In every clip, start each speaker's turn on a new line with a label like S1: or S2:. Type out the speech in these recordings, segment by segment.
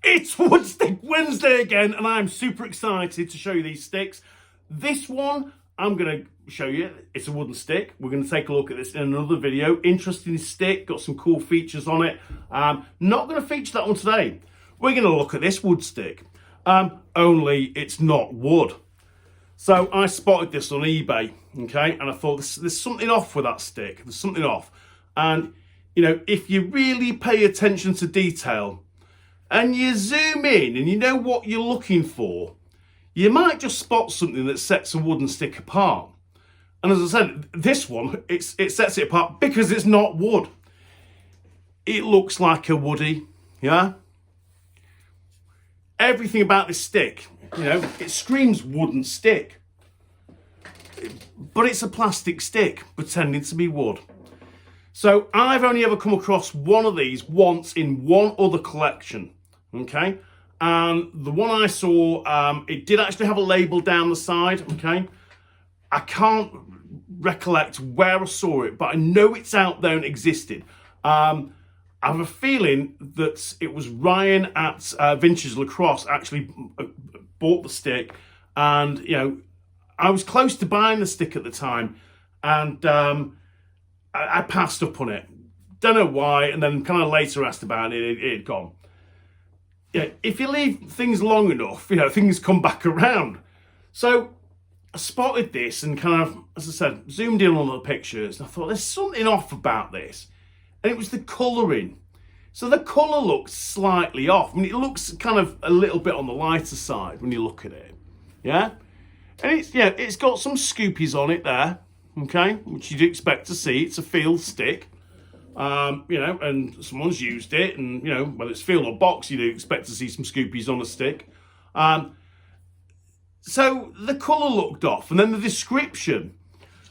S1: It's Wood Stick Wednesday again, and I'm super excited to show you these sticks. This one, I'm going to show you, it's a wooden stick. We're going to take a look at this in another video. Interesting stick, got some cool features on it. Not going to feature that one today. We're going to look at this wood stick, only it's not wood. So I spotted this on eBay, okay, and I thought there's something off with that stick. There's something off. And, you know, if you really pay attention to detail, and you zoom in and you know what you're looking for, you might just spot something that sets a wooden stick apart. And as I said, this one, it sets it apart because it's not wood. It looks like a woody, yeah? Everything about this stick, you know, it screams wooden stick. But it's a plastic stick pretending to be wood. So I've only ever come across one of these once in one other collection. Okay, and the one I saw, it did actually have a label down the side. Okay, I can't recollect where I saw it, but I know it's out there and existed. I have a feeling that it was Ryan at Vintage Lacrosse actually bought the stick, and you know, I was close to buying the stick at the time, and I passed up on it. Don't know why, and then kind of later asked about it. It had gone. Yeah, if you leave things long enough, you know, things come back around. So I spotted this and kind of, as I said, zoomed in on the pictures. And I thought, there's something off about this. And it was the colouring. So the colour looks slightly off. I mean, it looks kind of a little bit on the lighter side when you look at it. Yeah? And it's, yeah, it's got some scoopies on it there. Okay? Which you'd expect to see. It's a field stick. You know, and someone's used it, and you know, whether it's field or box, you'd expect to see some scoopies on a stick. So the colour looked off, and then the description.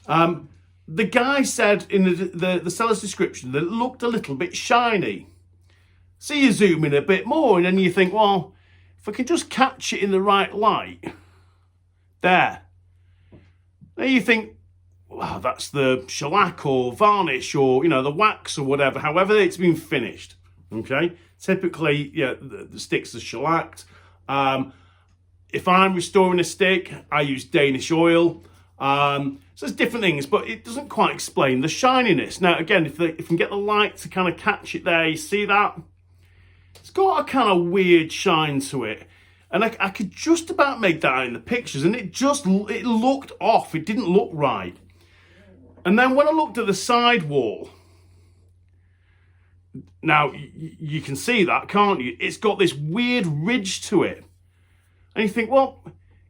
S1: The guy said in the seller's description that it looked a little bit shiny. So you zoom in a bit more, and then you think, well, if I can just catch it in the right light, there. Then you think, well, that's the shellac or varnish or, you know, the wax or whatever, however it's been finished, okay? Typically, yeah, the sticks are shellacked. If I'm restoring a stick, I use Danish oil. So there's different things, but it doesn't quite explain the shininess. Now, again, if you can get the light to kind of catch it there, you see that? It's got a kind of weird shine to it. And I could just about make that out in the pictures, and it looked off. It didn't look right. And then when I looked at the sidewall, now you can see that, can't you? It's got this weird ridge to it. And you think, well,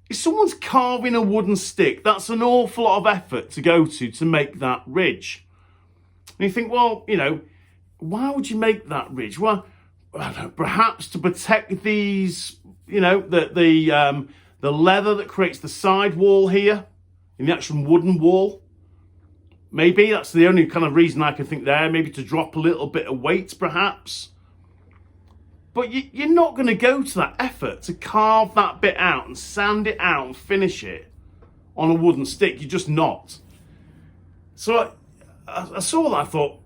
S1: if someone's carving a wooden stick, that's an awful lot of effort to go to make that ridge. And you think, well, you know, why would you make that ridge? Well, I don't know, perhaps to protect these, you know, the leather that creates the sidewall here, in the actual wooden wall. Maybe that's the only kind of reason I can think there. Maybe to drop a little bit of weight, perhaps. But you're not going to go to that effort to carve that bit out and sand it out and finish it on a wooden stick. You're just not. So I saw that. I thought,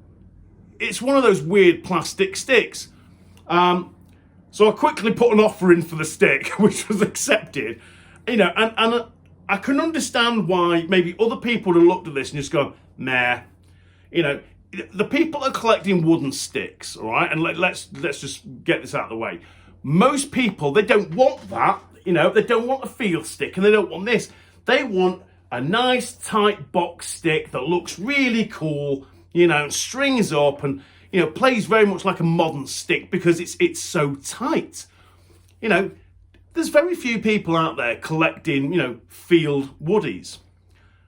S1: it's one of those weird plastic sticks. So I quickly put an offer in for the stick, which was accepted. You know, and I can understand why maybe other people would have looked at this and just gone, nah. You know, the people are collecting wooden sticks, all right? And let's just get this out of the way. Most people, they don't want that. You know, they don't want a field stick and they don't want this. They want a nice tight box stick that looks really cool, you know, strings up and, you know, plays very much like a modern stick because it's so tight. You know, there's very few people out there collecting, you know, field woodies.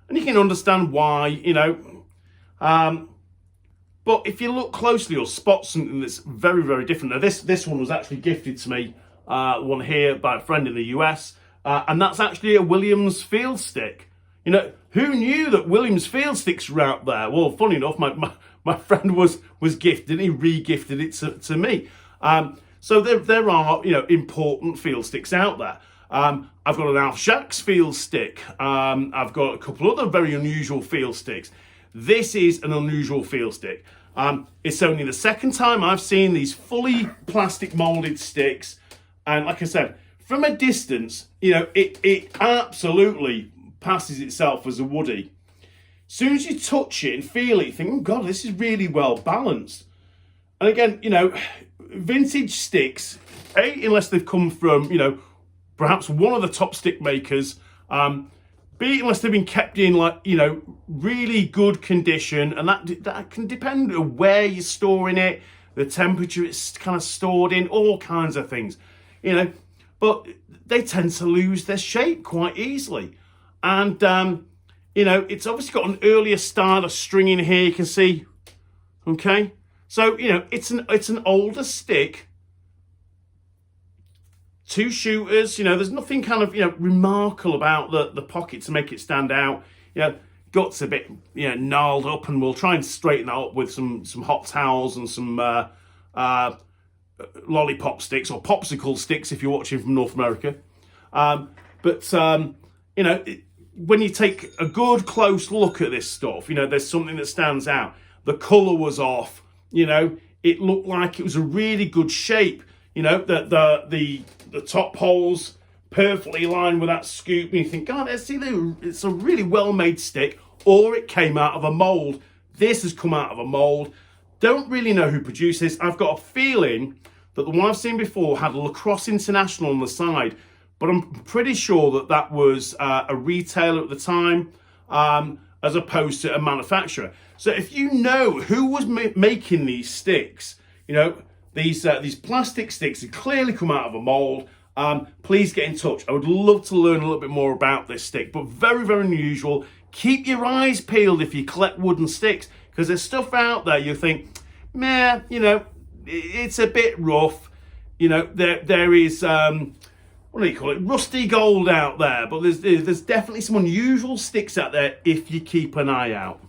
S1: And you can understand why, you know. But if you look closely, you'll spot something that's very, very different. Now, this one was actually gifted to me, one here by a friend in the US. And that's actually a Williams field stick. You know, who knew that Williams field sticks were out there? Well, funny enough, my friend was gifted, he re-gifted it to me. So there are, you know, important field sticks out there. I've got an Alf Shax field stick. I've got a couple other very unusual field sticks. This is an unusual field stick. It's only the second time I've seen these fully plastic molded sticks And like I said, from a distance, you know, it absolutely passes itself as a woody. As soon as you touch it and feel it, you think, oh God, this is really well balanced. And again, you know, vintage sticks, unless they've come from, you know, perhaps one of the top stick makers, B, unless they've been kept in, like, you know, really good condition, and that can depend on where you're storing it, the temperature it's kind of stored in, all kinds of things, you know. But they tend to lose their shape quite easily. And, you know, it's obviously got an earlier style of string in here, you can see, okay? So, you know, it's an older stick. 2 shooters, you know, there's nothing kind of, you know, remarkable about the pocket to make it stand out. You know, guts a bit, you know, gnarled up, and we'll try and straighten that up with some hot towels and some lollipop sticks, or popsicle sticks if you're watching from North America. You know, when you take a good close look at this stuff, you know, there's something that stands out. The colour was off, you know, it looked like it was a really good shape. You know, the top holes perfectly aligned with that scoop, and you think, God, it's a really well-made stick, or it came out of a mould. This has come out of a mould. Don't really know who produced this. I've got a feeling that the one I've seen before had Lacrosse International on the side, but I'm pretty sure that was a retailer at the time, as opposed to a manufacturer. So if you know who was making these sticks, you know, these plastic sticks have clearly come out of a mould, please get in touch. I would love to learn a little bit more about this stick, but very, very unusual. Keep your eyes peeled if you collect wooden sticks, because there's stuff out there you think, meh, you know, it's a bit rough. You know, there is, what do you call it, rusty gold out there, but there's definitely some unusual sticks out there if you keep an eye out.